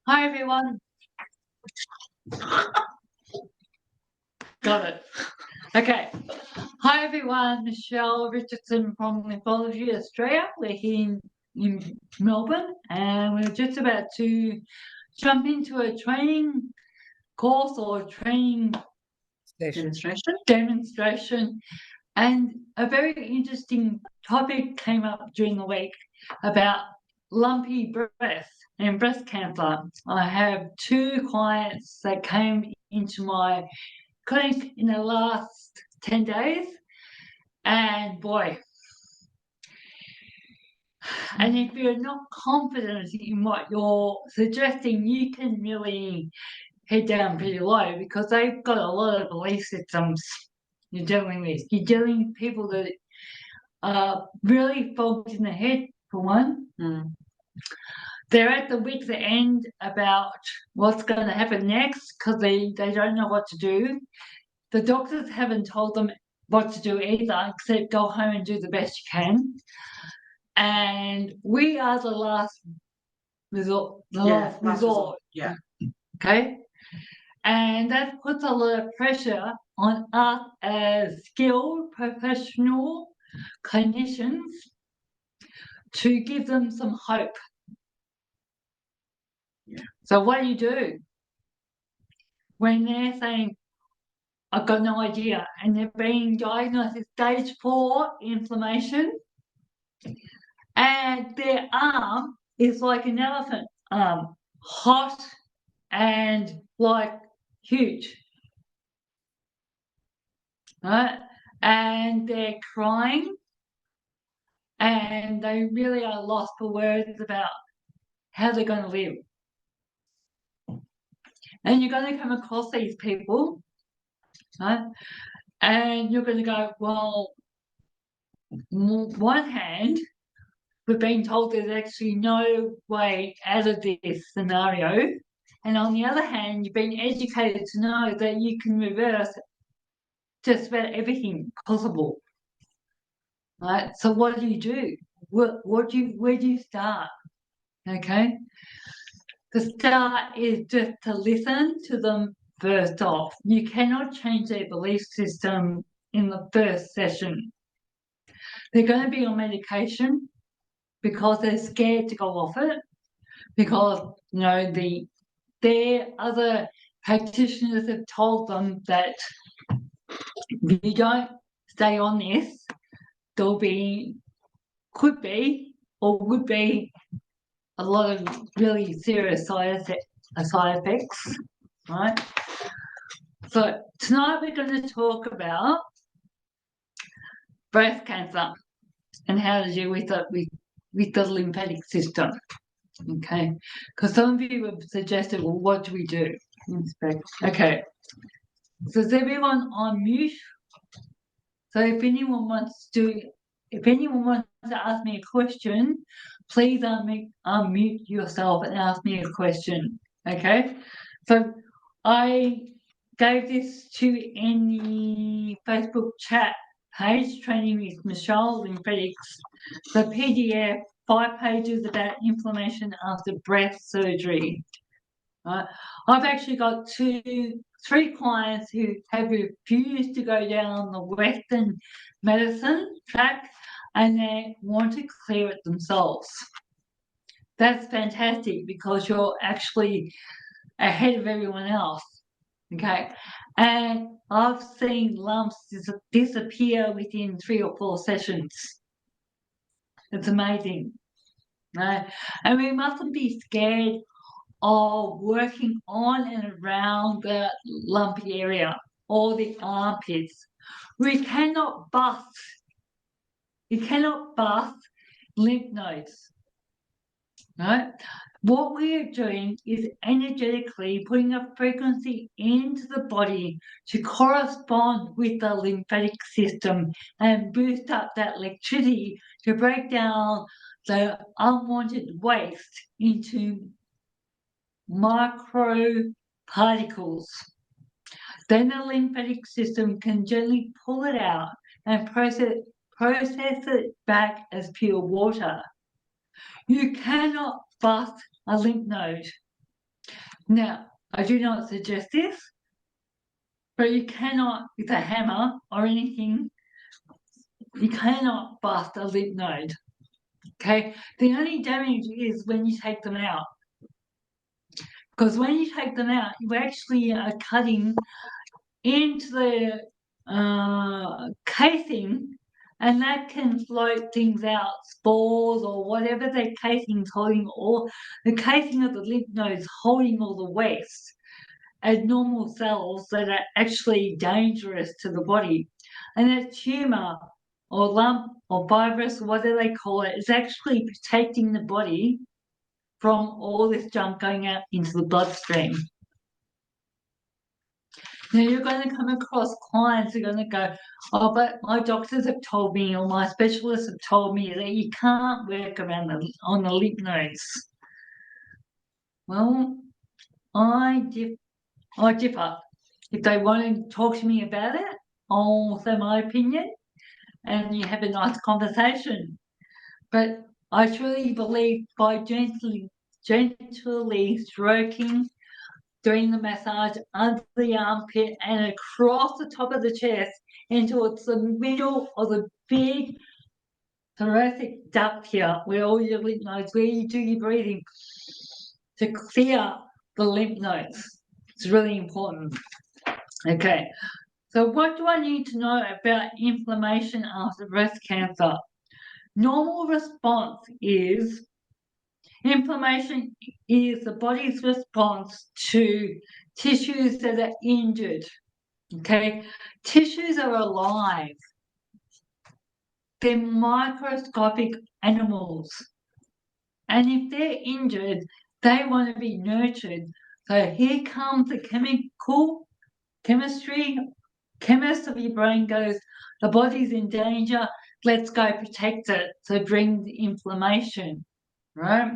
Hi, everyone. Got it. Okay. Hi, everyone. Michelle Richardson from Lymphology Australia. We're here in Melbourne, and we're just about to jump into a training course or training demonstration. And a very interesting topic came up during the week about lumpy breast and breast cancer. I have two clients that came into my clinic in the last 10 days, and boy, and if you're not confident in what you're suggesting, you can really head down pretty low because they've got a lot of belief systems you're dealing with. You're dealing with people that are really fogged in the head, for one. They're at the wit's end about what's going to happen next because they don't know what to do. The doctors haven't told them what to do either, except go home and do the best you can. And we are the last resort. Yeah. Okay. And that puts a lot of pressure on us as skilled professional clinicians to give them some hope. Yeah. So what do? When they're saying, I've got no idea, and they're being diagnosed with stage 4 inflammation, and their arm is like an elephant arm, hot and like huge, right? And they're crying, and they really are lost for words about how they're going to live. And you're going to come across these people, right? And you're going to go, well, on one hand, we're being told there's actually no way out of this scenario. And on the other hand, you've been educated to know that you can reverse just about everything possible. Right? So what do? Where do you start? Okay. The start is just to listen to them first off. You cannot change their belief system in the first session. They're going to be on medication because they're scared to go off it, because their other practitioners have told them that if you don't stay on this, could be or would be a lot of really serious side effects, right? So tonight we're going to talk about breast cancer and how to deal with it with the lymphatic system. Okay, because some of you have suggested, well, what do we do? Okay, so is everyone on mute? So if anyone wants to ask me a question, please unmute yourself and ask me a question. Okay, so I gave this to any Facebook chat page, Training with Michelle Lymphatics, the PDF, 5 pages about inflammation after breast surgery. Right? I've actually got 3 clients who have refused to go down the Western medicine track and they want to clear it themselves. That's fantastic because you're actually ahead of everyone else. Okay, and I've seen lumps disappear within 3 or 4 sessions. It's amazing, right? And we mustn't be scared of working on and around the lumpy area or the armpits. You cannot bust lymph nodes, right? What we are doing is energetically putting a frequency into the body to correspond with the lymphatic system and boost up that electricity to break down the unwanted waste into micro particles. Then the lymphatic system can gently pull it out and process it back as pure water. You cannot bust a lymph node. Now, I do not suggest this, but you cannot, with a hammer or anything, you cannot bust a lymph node. Okay, the only damage is when you take them out. Because when you take them out, you actually are cutting into the casing, and that can float things out, spores or whatever the casing's holding, or the casing of the lymph nodes holding all the waste, abnormal cells that are actually dangerous to the body. And that tumor or lump or virus, whatever they call it, is actually protecting the body from all this junk going out into the bloodstream. Now you're going to come across clients who are going to go, oh, but my doctors have told me, or my specialists have told me that you can't work around on the lymph nodes. Well, I differ. If they want to talk to me about it, I'll say my opinion, and you have a nice conversation. But I truly believe by gently stroking, doing the massage under the armpit and across the top of the chest into the middle of the big thoracic duct here, where all your lymph nodes, where you do your breathing, to clear the lymph nodes. It's really important. Okay, so what do I need to know about inflammation after breast cancer? Normal response is inflammation is the body's response to tissues that are injured. Okay, tissues are alive. They're microscopic animals. And if they're injured, they want to be nurtured. So here comes the chemist of your brain goes, the body's in danger, let's go protect it. So bring the inflammation, right?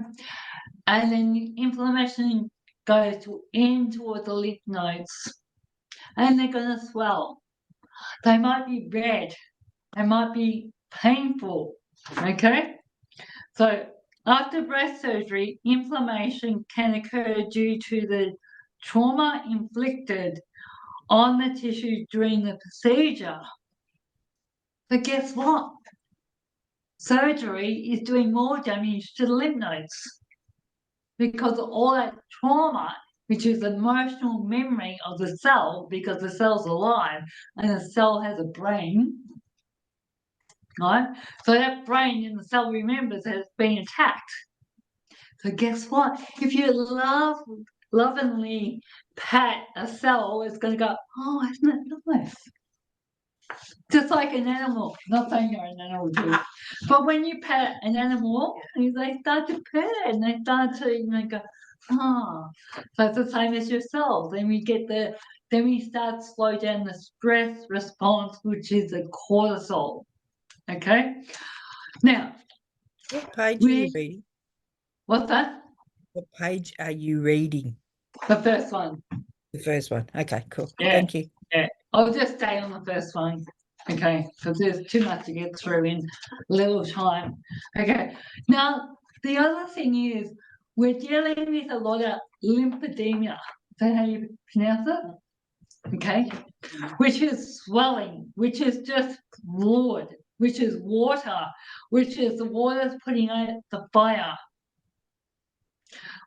And then the inflammation goes in toward the lymph nodes, and they're going to swell. They might be red, they might be painful, okay? So after breast surgery, inflammation can occur due to the trauma inflicted on the tissue during the procedure. But guess what? Surgery is doing more damage to the lymph nodes because all that trauma, which is emotional memory of the cell, because the cell's alive and the cell has a brain, right? So that brain in the cell remembers that it's been attacked. So guess what? If you lovingly pat a cell, it's going to go, oh, isn't that nice? Just like an animal. Not saying you're an animal too. But when you pet an animal, they start to purr and they start to go, ah. So it's the same as your cells. Then we start to slow down the stress response, which is the cortisol. Okay? Now, what page are you reading? What's that? What page are you reading? The first one. The first one. Okay, cool. Yeah. Thank you. Yeah. I'll just stay on the first one. Okay, because there's too much to get through in little time. Okay, now the other thing is we're dealing with a lot of lymphedema. Is that how you pronounce it? Okay, which is swelling, which is just fluid, which is water, which is the water's putting out the fire,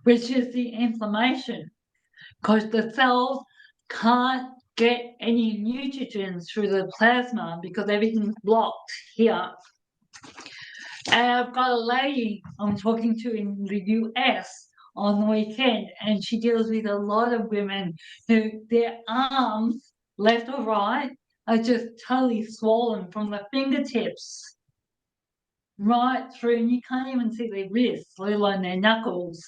which is the inflammation, because the cells can't get any nutrients through the plasma because everything's blocked here. And I've got a lady I'm talking to in the US on the weekend, and she deals with a lot of women who their arms, left or right, are just totally swollen from the fingertips right through, and you can't even see their wrists, let alone their knuckles,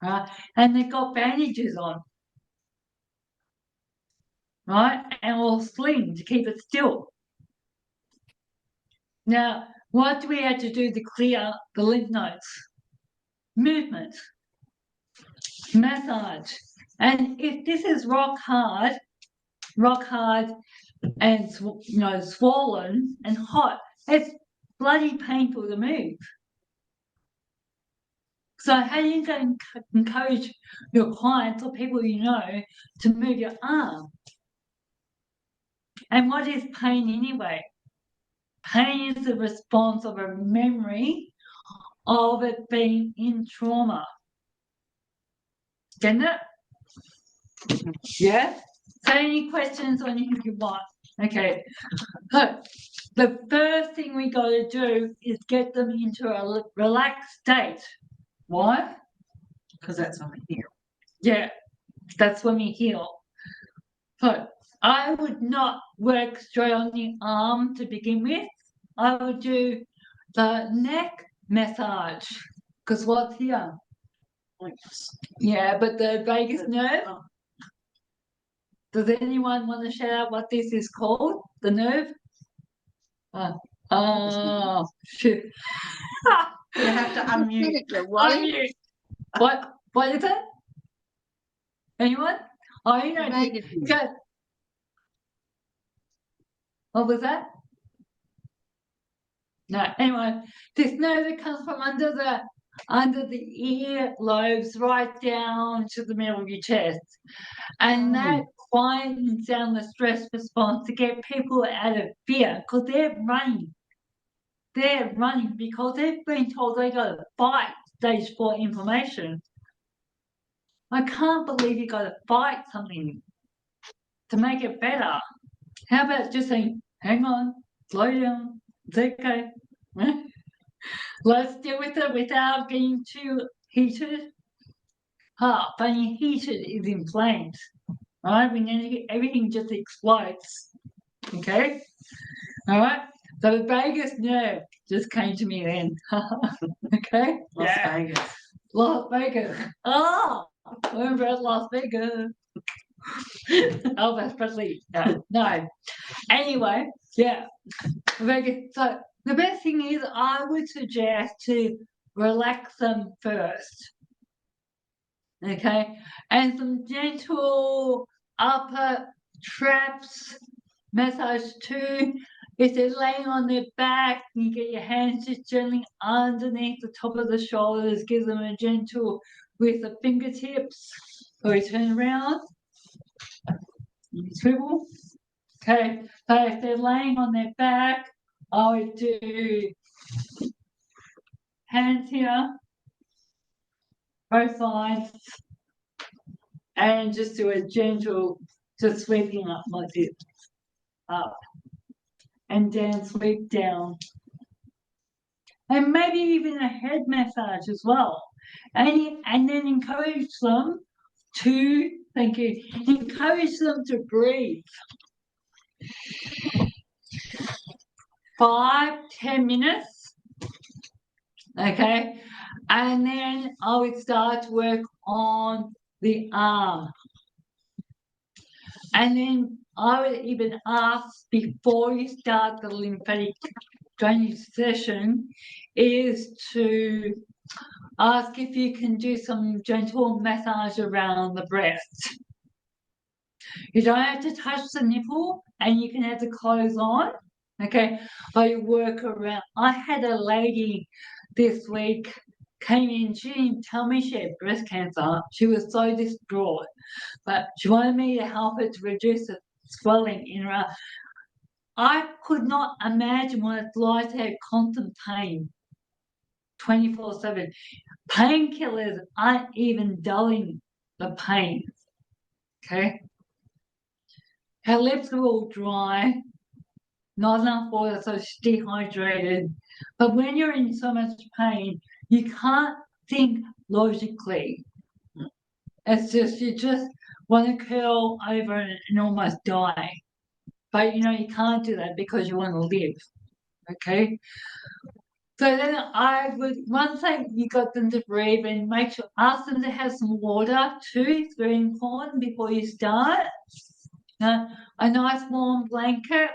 right? And they've got bandages on. Right? And we'll sling to keep it still. Now, what do we have to do to clear the lymph nodes? Movement, massage. And if this is rock hard and swollen and hot, it's bloody painful to move. So how are you going to encourage your clients or people you know to move your arm? And what is pain anyway? Pain is the response of a memory of it being in trauma. Getting it? Yeah? So any questions on anything you want? Okay. So the first thing we got to do is get them into a relaxed state. Why? Because that's when we heal. Yeah, that's when we heal. So I would not work straight on the arm to begin with. I would do the neck massage. Because what's here? Yeah, but the vagus nerve. Does anyone want to shout out what this is called? The nerve? Oh, shit. You have to unmute. Unmute. What is it? Anyone? Oh, you know, go. What was that? No, anyway, this nerve that comes from under the ear lobes right down to the middle of your chest. And that quietens down the stress response to get people out of fear because they're running. They're running because they've been told they got to fight stage 4 inflammation. I can't believe you got to fight something to make it better. How about just saying, hang on, slow down, it's okay. Let's deal with it without getting too heated. When you're heated, it's inflamed. Right? When everything just explodes. Okay? Alright? So the vagus nerve just came to me then. Okay? Las Vegas. Las Vegas. Oh! Remember at Las Vegas. Elvis Presley. No. Anyway, yeah. Vegas. So the best thing is I would suggest to relax them first. Okay? And some gentle upper traps massage too. If they're laying on their back, you get your hands just gently underneath the top of the shoulders, give them a gentle with the fingertips. So we turn around, you swivel. Okay, so if they're laying on their back, I would do hands here, both sides, and just do a gentle, just sweeping up like this, up. And then sweep down. And maybe even a head massage as well. And then encourage them to, thank you, encourage them to breathe. 5-10 minutes. Okay. And then I would start to work on the arm. And then I would even ask before you start the lymphatic drainage session is to ask if you can do some gentle massage around the breast. You don't have to touch the nipple and you can have the clothes on, okay? But you work around. I had a lady this week came in, she didn't tell me she had breast cancer. She was so distraught, but she wanted me to help her to reduce the swelling in her arm. I could not imagine what it's like to have constant pain 24/7. Painkillers aren't even dulling the pain. Okay? Her lips are all dry, not enough water, so she's dehydrated. But when you're in so much pain, you can't think logically. It's just, you just want to curl over and almost die. But you know, you can't do that because you want to live. Okay? So then I would, once you got them to breathe and make sure, ask them to have some water too. It's very important before you start. A nice warm blanket,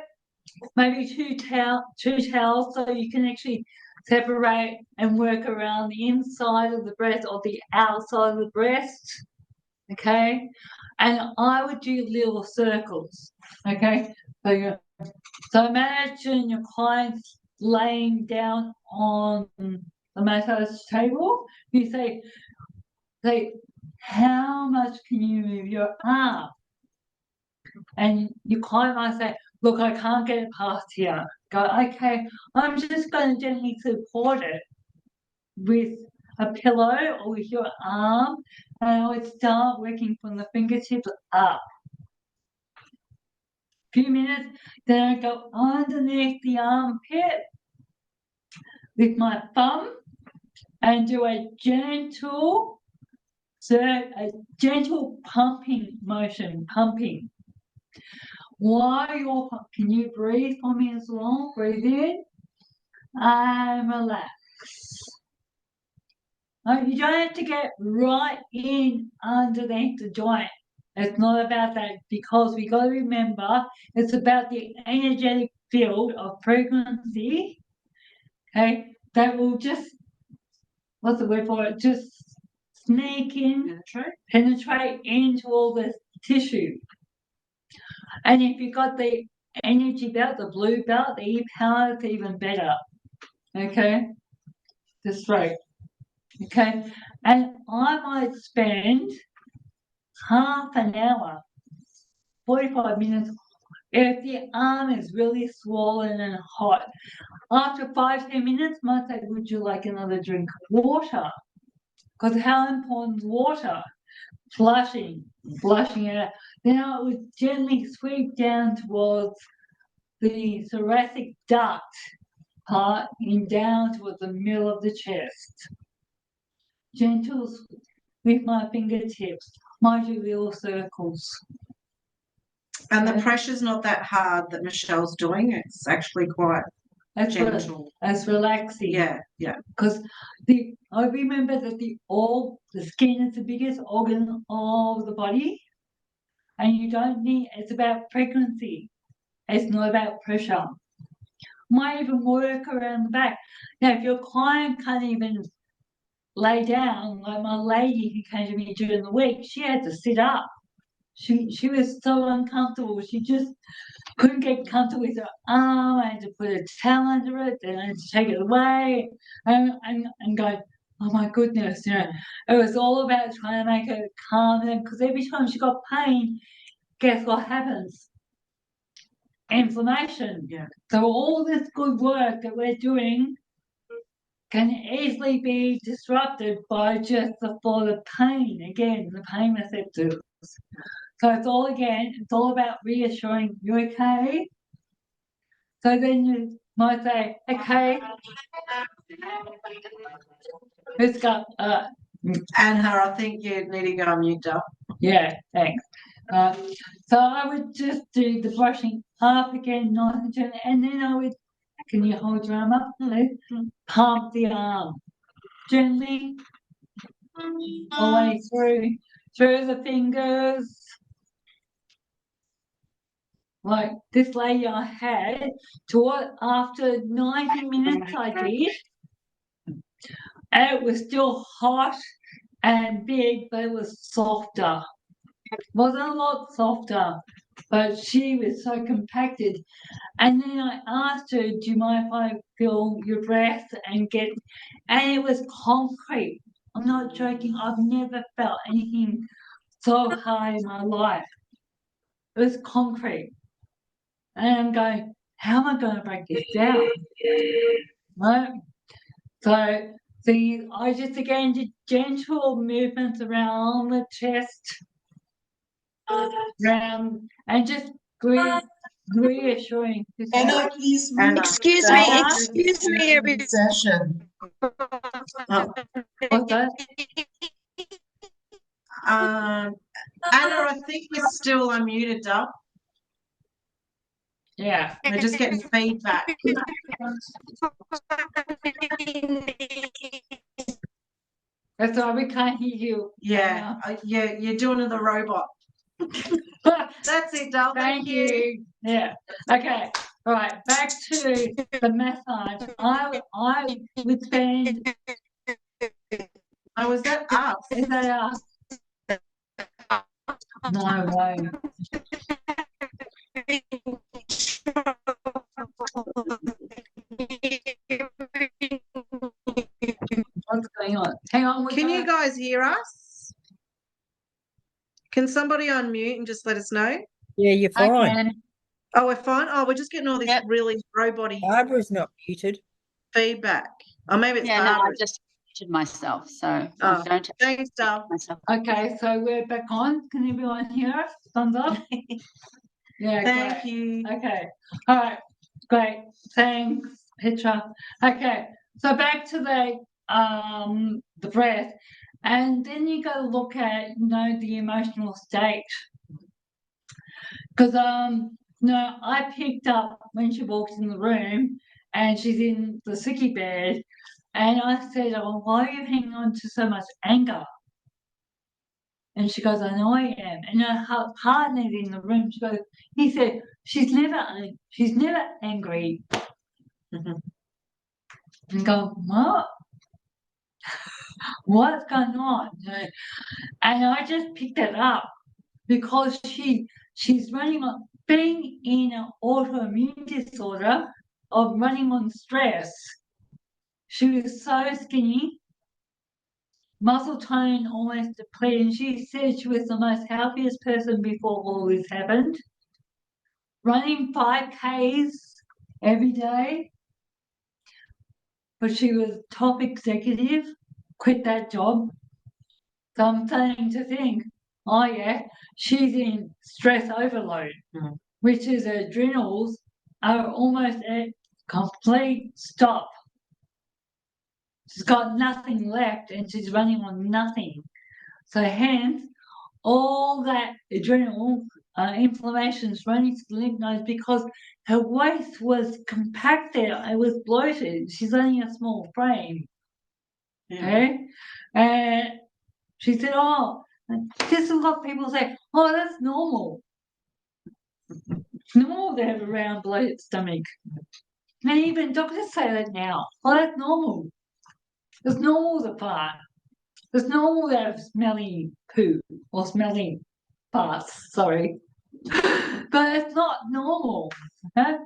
maybe two towels so you can actually separate and work around the inside of the breast or the outside of the breast. Okay, and I would do little circles. Okay, so imagine your clients laying down on the massage table, you say, how much can you move your arm? And your client might say, look, I can't get it past here. Go, okay, I'm just going to gently support it with a pillow or with your arm, and I would start working from the fingertips up. Few minutes, then I go underneath the armpit with my thumb and do a gentle pumping motion, pumping. While you're, can you breathe for me as well? Breathe in and relax. You don't have to get right in underneath the joint. It's not about that, because we got to remember it's about the energetic field of frequency, okay, that will just, what's the word for it? Just sneak in, penetrate into all the tissue. And if you've got the energy belt, the blue belt, the E-power, it's even better. Okay? Just right. Okay? And I might spend half an hour, 45 minutes, if the arm is really swollen and hot. After 5-10 minutes, I might say, would you like another drink of water? Because how important is water? Flushing it out. Then I would gently sweep down towards the thoracic duct part and down towards the middle of the chest. Gentle with my fingertips, might do little circles. And the pressure's not that hard that Michelle's doing. It's actually quite gentle. It's relaxing. Yeah, yeah. Because I remember that the skin is the biggest organ of the body, and you don't need. It's about frequency. It's not about pressure. Might even work around the back. Now, if your client can't even lay down, like my lady who came to me during the week, she had to sit up. She was so uncomfortable. She just couldn't get comfortable with her arm. I had to put a towel under it, then I had to take it away and go, oh my goodness, it was all about trying to make her calm down, because every time she got pain, guess what happens? Inflammation. Yeah. So all this good work that we're doing can easily be disrupted by just the thought of pain. Again, the pain receptors. So it's all about reassuring you okay. So then you might say, okay, let's go. Anna, I think you need to go on mute, Dale. Yeah, thanks. So I would just do the brushing up again, nice and gentle, and then I would, can you hold your arm up, please? Pump the arm gently all the way through the fingers. Like this lady I had, after 90 minutes I did, and it was still hot and big, but it was softer. Wasn't a lot softer, but she was so compacted. And then I asked her, do you mind if I feel your breath and it was concrete. I'm not joking. I've never felt anything so hard in my life. It was concrete. And I'm going, how am I going to break this down? Right? So I just again did gentle movements around the chest, around, and just reassuring. Anna, please Anna. excuse me, every session. What's that? Anna, I think you're still unmuted, Dale. Yeah. We're just getting feedback. That's why we can't hear you. Yeah, you're doing the robot. That's it, Dale. Thank you. Yeah. Okay. All right. Back to the massage. I would spend. Oh, was that us? Is that no way. Can you guys hear us? Can somebody unmute and just let us know? Yeah, you're I fine. can. Oh, we're fine. Oh, we're just getting all this Yep. really robot-y Barbara's not muted. feedback. Oh, maybe it's Yeah, no, I Barbara. just muted myself, so I Oh, don't thanks, Dove. myself. Okay, so we're back on. Can everyone hear us? Thumbs up. Yeah. Thank great. you. Okay. All right. Great. Thanks, Petra. Okay. So back to the breath. And then you got to look at, the emotional state. Because I picked up when she walked in the room and she's in the sicky bed, and I said, "Oh, why are you hanging on to so much anger?" And she goes, "I know I am." And her partner's in the room. He said, she's never angry. Mhm. And go, what? What's going on? And I just picked it up because she's running on being in an autoimmune disorder of running on stress. She was so skinny, muscle tone almost depleted. And she said she was the most healthiest person before all this happened. Running 5Ks every day. But she was top executive, quit that job. So I'm starting to think, oh yeah, she's in stress overload, which is her adrenals are almost at complete stop. She's got nothing left and she's running on nothing. So hence, all that adrenal inflammation is running to the lymph nodes because her waist was compacted. It was bloated. She's only a small frame. Okay? And she said, oh, this is what people say, oh, that's normal. It's normal to have a round bloated stomach. And even doctors say that now. Oh, that's normal. It's normal to fart. It's normal to have smelly poo or smelly farts, sorry. But it's not normal. Okay?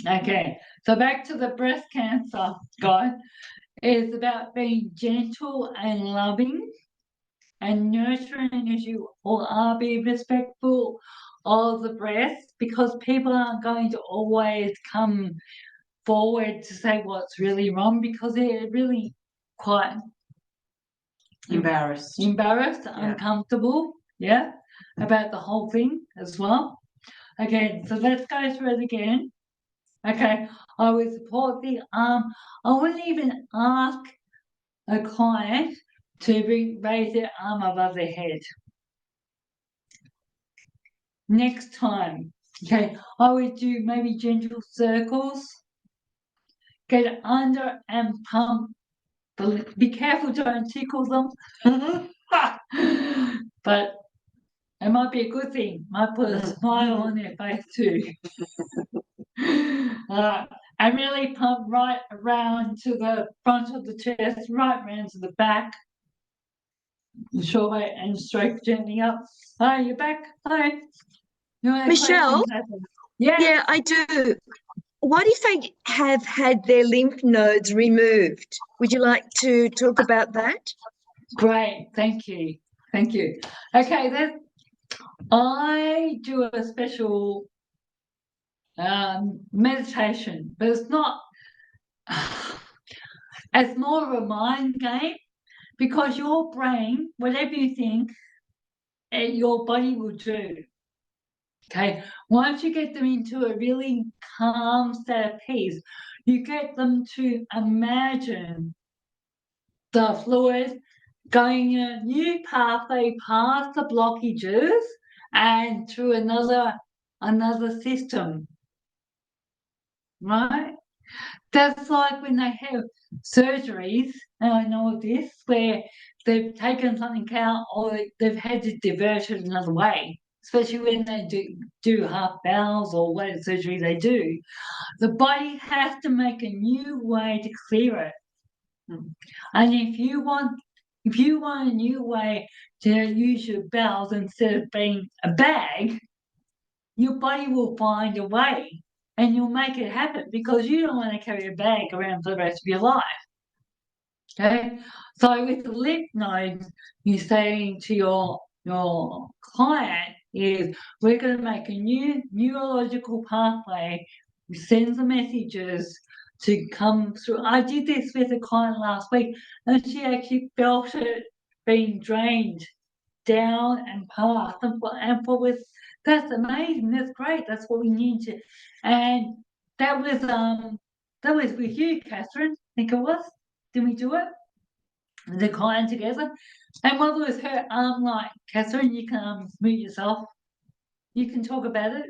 Okay, so back to the breast cancer guy. It's about being gentle and loving and nurturing as you all are. Be respectful of the breast because people aren't going to always come forward to say what's really wrong because they're really quite Embarrassed. uncomfortable, about the whole thing as well. Okay, so let's go through it again. Okay, I would support the arm. I wouldn't even ask a client to raise their arm above their head. Next time, okay, I would do maybe gentle circles. Get under and pump. Be careful, don't tickle them. But it might be a good thing. Might put a smile on their face too. And really pump right around to the front of the chest, right round to the back. Short way and stroke gently up. Hi, you're back. Hi. Michelle? Yeah, I do. What if they have had their lymph nodes removed? Would you like to talk about that? Great, thank you. Thank you. Okay, then I do a special meditation, but it's not, it's more of a mind game because your brain, whatever you think, your body will do. Okay, once you get them into a really calm state of peace, you get them to imagine the fluid going a new pathway past the blockages and through another system, right? That's like when they have surgeries, and I know this, where they've taken something out or they've had to divert it another way, especially when they do half bowels or whatever surgery they do. The body has to make a new way to clear it. And if you want a new way to use your bowels instead of being a bag, your body will find a way and you'll make it happen because you don't want to carry a bag around for the rest of your life. Okay, so with the lymph nodes, you're saying to your client is we're going to make a new neurological pathway. We send the messages to come through. I did this with a client last week, and she actually felt it being drained down and past, and with that's amazing. That's great. That's what we need to. And that was with you, Catherine. I think it was. Did we do it? The client together. And what was her like, Catherine, you can mute yourself. You can talk about it.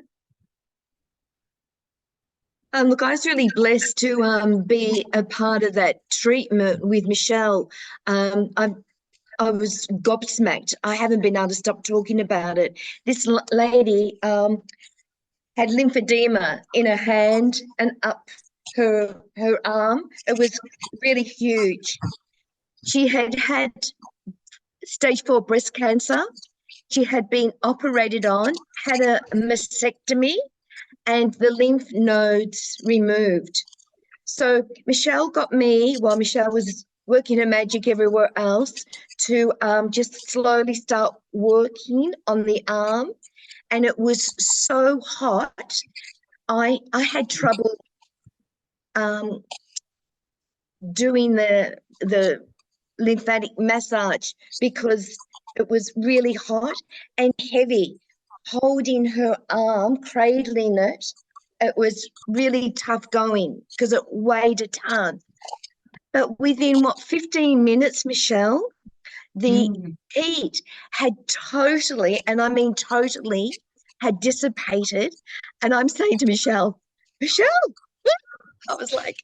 Look, I was really blessed to be a part of that treatment with Michelle. I was gobsmacked. I haven't been able to stop talking about it. This lady had lymphedema in her hand and up her arm. It was really huge. She had had stage 4 breast cancer. She had been operated on, had a mastectomy, and the lymph nodes removed. So Michelle got me, while Michelle was working her magic everywhere else, to just slowly start working on the arm. And it was so hot, I had trouble doing the lymphatic massage because it was really hot and heavy. Holding her arm, cradling it, it was really tough going because it weighed a ton. But within 15 minutes, Michelle, the heat had totally, and I mean totally, had dissipated. And I'm saying to Michelle, I was like,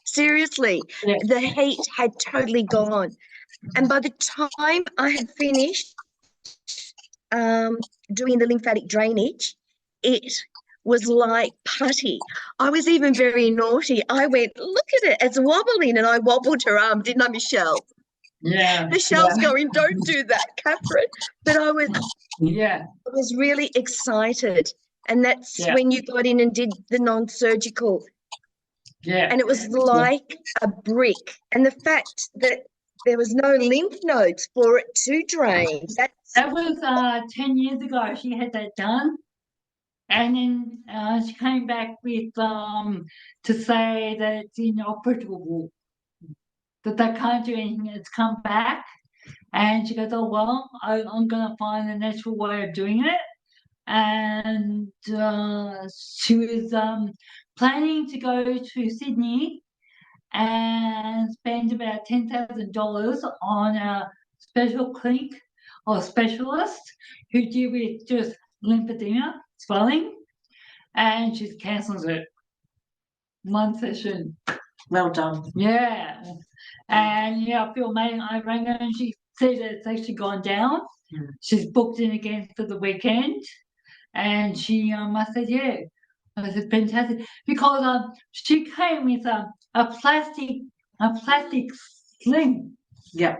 seriously, the heat had totally gone. And by the time I had finished doing the lymphatic drainage, it was like putty. I was even very naughty. I went, look at it, it's wobbling. And I wobbled her arm, didn't I, Michelle? Yeah. Michelle's going, don't do that, Catherine. But I was really excited. And that's when you got in and did the non-surgical. Yeah. And it was like a brick. And the fact that there was no lymph nodes for it to drain. That was 10 years ago. She had that done. And then she came back with to say that it's inoperable, that they can't do anything. It's come back. And she goes, oh, well, I'm going to find a natural way of doing it. And she was planning to go to Sydney and spend about $10,000 on a special clinic or specialist who deal with just lymphedema, swelling, and she's cancelled it. One session. Well done. Yeah. And I feel amazing. I rang her and she said that it's actually gone down. She's booked in again for the weekend. And I said, yeah. I said, fantastic. Because she came with a plastic sling. Yeah.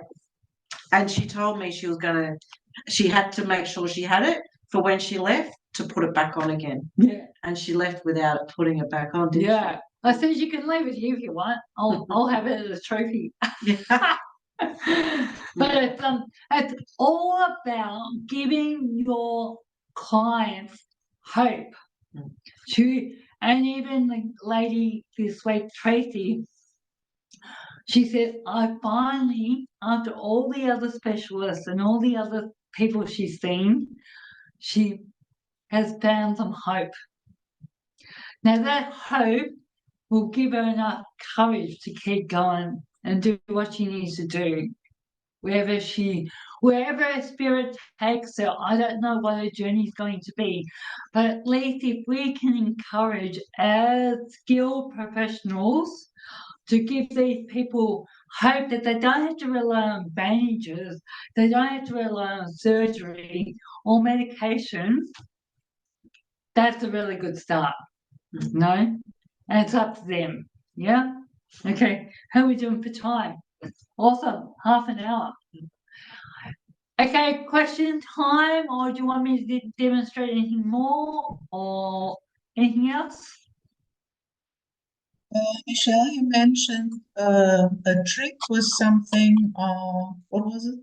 And she told me she had to make sure she had it for when she left to put it back on again. Yeah. And she left without putting it back on, didn't she? I said, you can leave it here if you want. I'll have it as a trophy. Yeah. But it's all about giving your clients hope. And even the lady this week, Tracy, she said, I finally, after all the other specialists and all the other people she's seen, she has found some hope. Now that hope will give her enough courage to keep going and do what she needs to do. Wherever her spirit takes her, I don't know what her journey is going to be. But at least if we can encourage as skilled professionals to give these people hope that they don't have to rely on bandages, they don't have to rely on surgery or medication, that's a really good start. No? And it's up to them. Yeah? Okay. How are we doing for time? Awesome. Half an hour. Okay, question time, or do you want me to demonstrate anything more or anything else? Michelle, you mentioned a trick was something, what was it?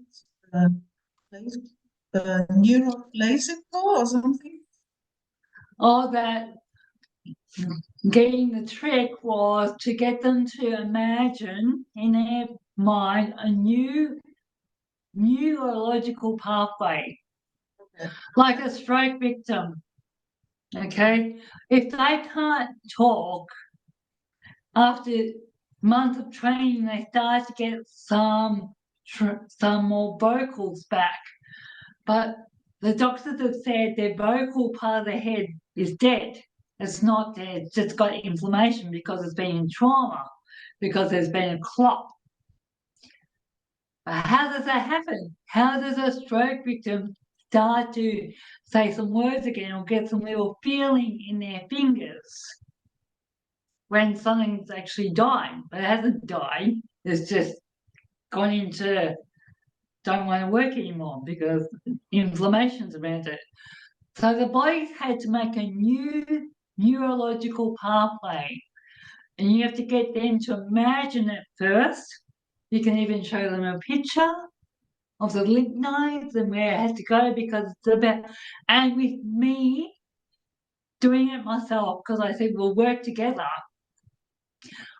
Neuroplastic or something? All that getting the trick was to get them to imagine in their mind a new neurological pathway, Okay. like a stroke victim. Okay, if they can't talk after months of training, they start to get some more vocals back. But the doctors have said their vocal part of the head is dead. It's not dead, it's just got inflammation because it's been in trauma, because there's been a clot. But how does that happen? How does a stroke victim start to say some words again or get some little feeling in their fingers when something's actually died? But it hasn't died, it's just gone into don't want to work anymore because inflammation's around it. So the body's had to make a new neurological pathway, and you have to get them to imagine it first. You can even show them a picture of the lymph nodes and where it has to go because it's about, and with me doing it myself, because I said we'll work together.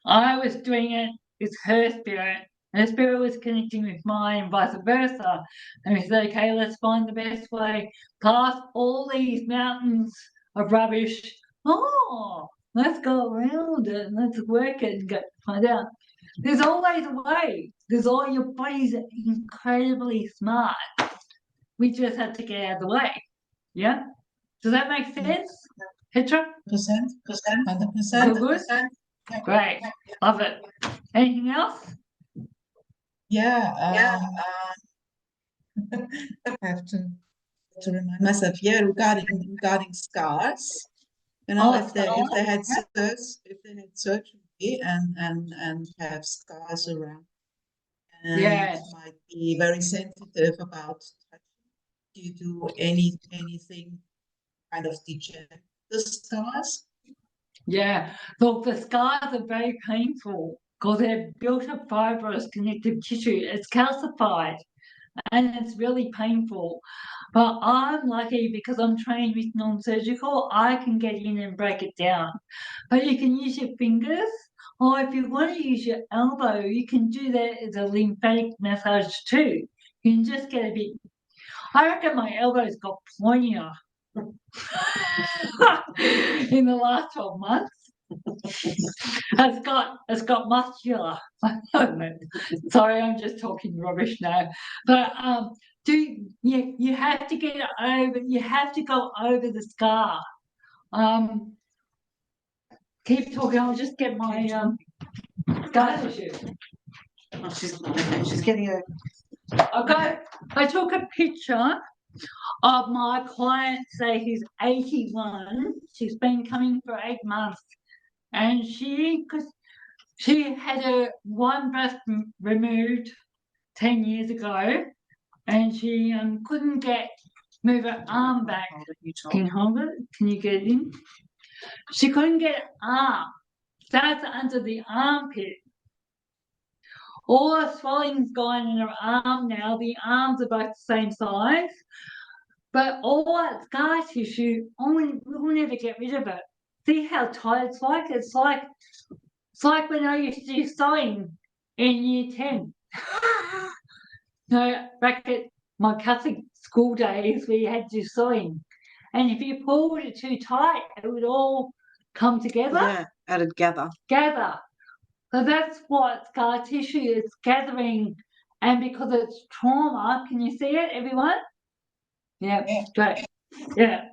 I was doing it with her spirit. Her spirit was connecting with mine and vice versa. And we said, okay, let's find the best way past all these mountains of rubbish. Oh, let's go around it and let's work it and find out. There's always a way. There's all your body's incredibly smart. We just have to get out of the way. Yeah? Does that make sense, Petra? 100%. So good? Yeah. Great. Love it. Anything else? Yeah, I have to remind myself. Yeah, regarding scars, you know, Oh, if they had surgery and have scars around, and Yes. might be very sensitive about touching. Do you do anything kind of deject the scars? Yeah. Look, the scars are very painful because they've built up fibrous connective tissue. It's calcified and it's really painful. But I'm lucky because I'm trained with non-surgical, I can get in and break it down. But you can use your fingers, or if you want to use your elbow, you can do that as a lymphatic massage too. You can just get a bit. I reckon my elbow's got pointier in the last 12 months. It's got muscular. Sorry, I'm just talking rubbish now. But you have to get over, you have to go over the scar. Keep talking, I'll just get my scar tissue. Oh, she's getting a. Okay, I took a picture of my client, say he's 81. She's been coming for 8 months. And she had her one breast removed 10 years ago, and she couldn't move her arm back. Can you hold it? Can you get it in? She couldn't get her arm. That's under the armpit. All the swelling's gone in her arm now. The arms are both the same size. But all that scar tissue, we'll never get rid of it. See how tight it's like? It's like when I used to do sewing in year 10. No, back at my Catholic school days, we had to do sewing. And if you pulled it too tight, it would all come together. Yeah, added gather. Gather. So that's what scar tissue is gathering. And because it's trauma, can you see it, everyone? Yeah, great. Yeah.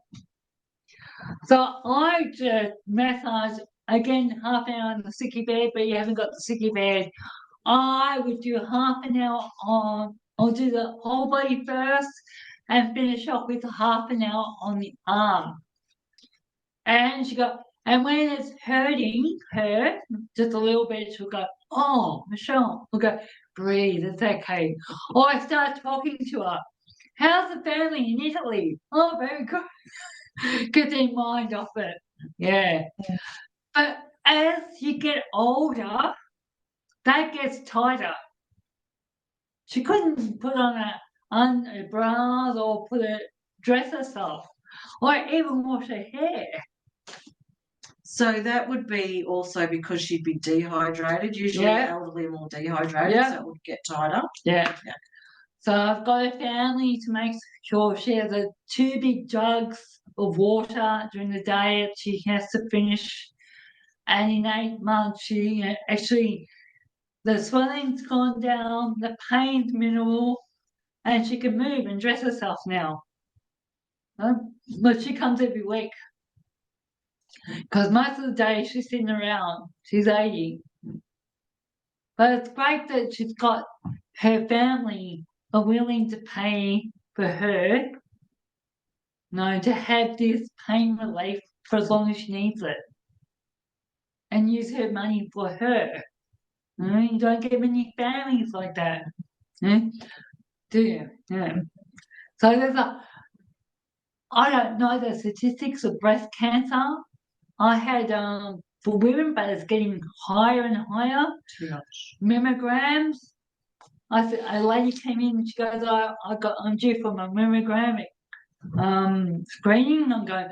So I just massage, again, half an hour on the sicky bed, but you haven't got the sicky bed. I would do half an hour I'll do the whole body first and finish off with half an hour on the arm. And and when it's hurting her, just a little bit, she'll go, oh, Michelle, we'll go, breathe, it's okay. Or I start talking to her. How's the family in Italy? Oh, very good. Get their mind off it. Yeah. But as you get older, that gets tighter. She couldn't put on a bra or dress herself, or even wash her hair. So that would be also because she'd be dehydrated. Usually Yeah. elderly are more dehydrated, Yeah. so it would get tighter. Yeah. Yeah. So I've got a family to make sure she has 2 big jugs of water during the day that she has to finish. And in 8 months, she actually, the swelling's gone down, the pain's minimal, and she can move and dress herself now. But she comes every week. Because most of the day she's sitting around. She's 80. But it's great that she's got her family are willing to pay for her, to have this pain relief for as long as she needs it. And use her money for her. You don't get many families like that. Do you? Yeah. So I don't know the statistics of breast cancer. I had for women, but it's getting higher and higher. Too much. Mammograms. I said a lady came in and she goes, I'm due for my mammogram screening. I'm going,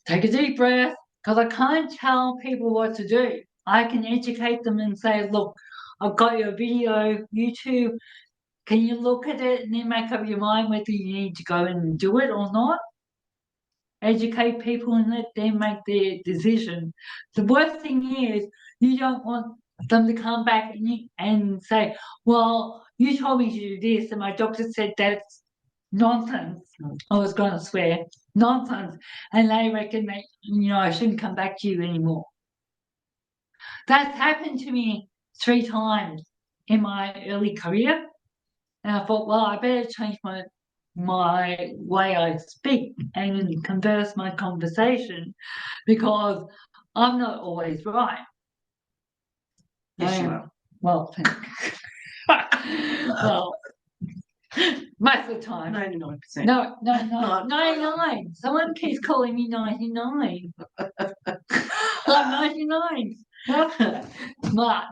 take a deep breath, because I can't tell people what to do. I can educate them and say, look, I've got your video, YouTube. Can you look at it and then make up your mind whether you need to go and do it or not? Educate people and let them make their decision. The worst thing is you don't want them to come back and say, well, you told me to do this and my doctor said that's nonsense. I was going to swear, nonsense. And they reckon that, I shouldn't come back to you anymore. That's happened to me 3 times in my early career. And I thought, well, I better change my way I speak and converse my conversation, because I'm not always right. Yes, you are. Well, well, most of the time. 99%. No, 99. Someone keeps calling me 99. I'm 99. Smart.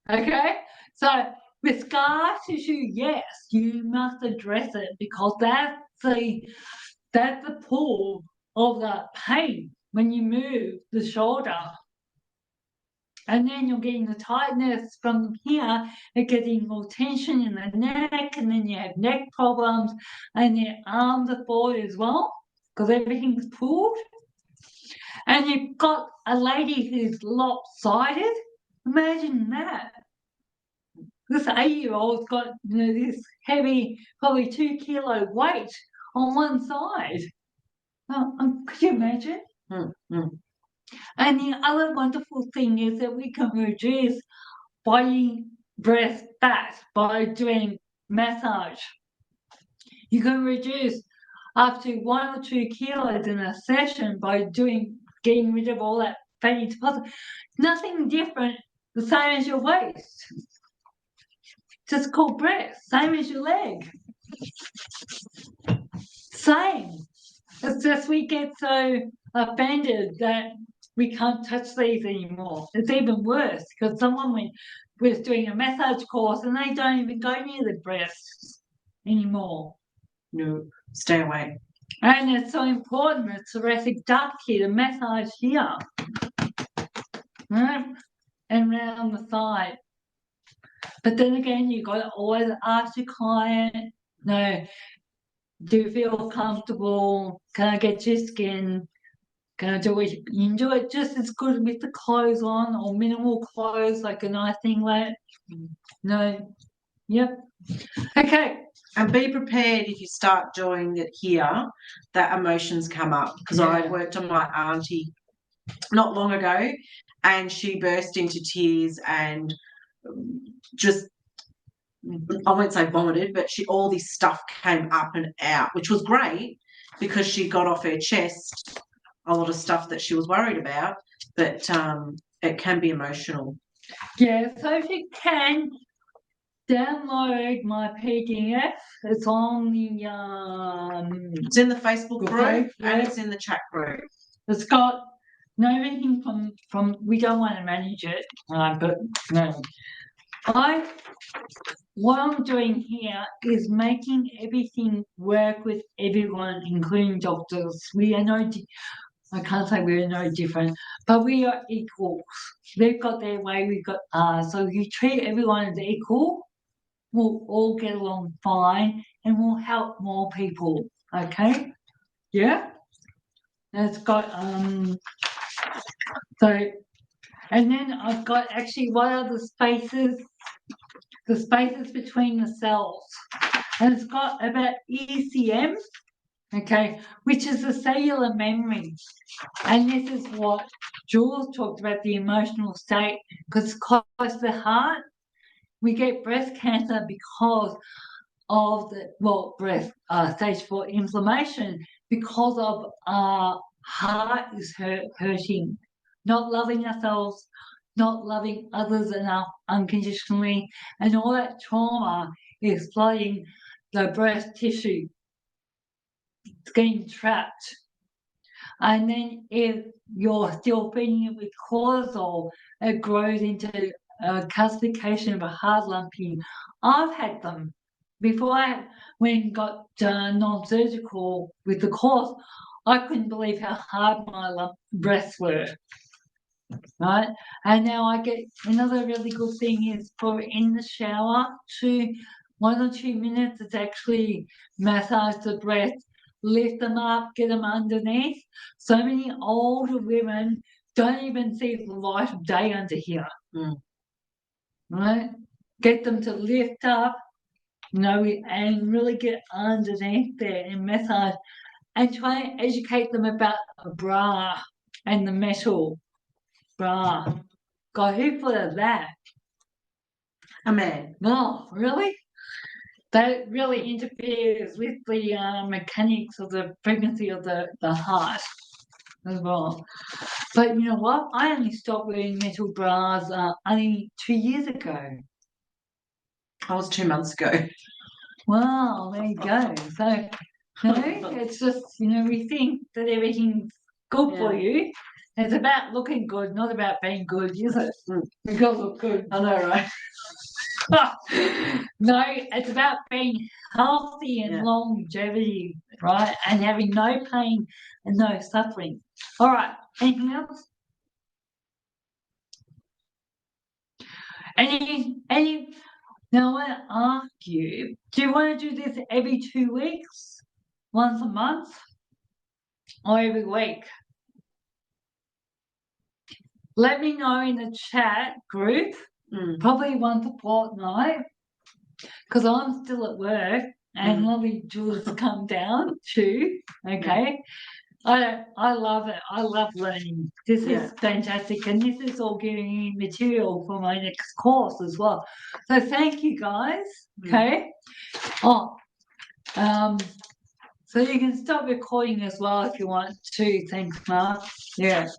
Okay? So with scar tissue, yes, you must address it, because that's the pull of the pain when you move the shoulder. And then you're getting the tightness from here, you're getting more tension in the neck, and then you have neck problems, and your arms are forward as well, because everything's pulled. And you've got a lady who's lopsided. Imagine that. This 80-year-old's got this heavy, probably 2 kilo weight on one side. Could you imagine? And the other wonderful thing is that we can reduce body breast fat by doing massage. You can reduce up to 1 or 2 kilos in a session by getting rid of all that fatty deposit. Nothing different, the same as your waist. Just called breast, same as your leg. Same. It's just we get so offended that we can't touch these anymore. It's even worse, because someone was doing a massage course and they don't even go near the breasts anymore. No, stay away. And it's so important, the thoracic duct here, the massage here. Right? And round the side. But then again, you've got to always ask your client, do you feel comfortable? Can I get your skin? Can I do it? You can do it just as good with the clothes on, or minimal clothes, like a nice singlet. Yep. Okay. And be prepared if you start doing it here, that emotions come up. Because I worked on my auntie not long ago, and she burst into tears and just, I won't say vomited, but all this stuff came up and out, which was great because she got off her chest a lot of stuff that she was worried about, but it can be emotional. Yeah, so if you can download my PDF, it's on the It's in the Facebook group Okay, and yeah. it's in the chat group. It's got know everything from. We don't want to manage it, but no. What I'm doing here is making everything work with everyone, including doctors. We are I can't say we're no different, but we are equals. They've got their way, we've got ours. So if you treat everyone as equal, we'll all get along fine and we'll help more people. Okay? Yeah? And it's got so, and then I've got actually what are the spaces between the cells. And it's got about ECM, okay, which is the cellular memory. And this is what Jules talked about, the emotional state, because it's close to the heart. We get breast cancer because of breast stage 4 inflammation, because of our heart is hurting, not loving ourselves, not loving others enough unconditionally, and all that trauma is flooding the breast tissue. It's getting trapped. And then if you're still feeding it with cortisol, it grows into a calcification of a hard lumping. I've had them. Before I went and got non-surgical with the course, I couldn't believe how hard my breasts were. Right? And now I get another really good thing is for in the shower, 1 or 2 minutes, it's actually massage the breast, lift them up, get them underneath. So many older women don't even see the light of day under here. Right? Get them to lift up, and really get underneath there and massage and try and educate them about a bra and the metal bra. God, who thought of that? A man. No, really? That really interferes with the mechanics of the pregnancy of the heart as well. But you know what? I only stopped wearing metal bras only 2 years ago. I was 2 months ago. Wow, there you go. So, it's just, we think that everything's good for you. It's about looking good, not about being good, is it? We've got to look good. I know, right? No, it's about being healthy and longevity, right? And having no pain and no suffering. All right, anything else? Now I want to ask you, do you want to do this every 2 weeks? Once a month? Or every week? Let me know in the chat group, probably once a fortnight, because I'm still at work and lovely Jules come down too. Okay. I love it. I love learning. This is fantastic. And this is all giving me material for my next course as well. So thank you guys. Okay. So you can stop recording as well if you want to. Thanks, Mark. Yeah.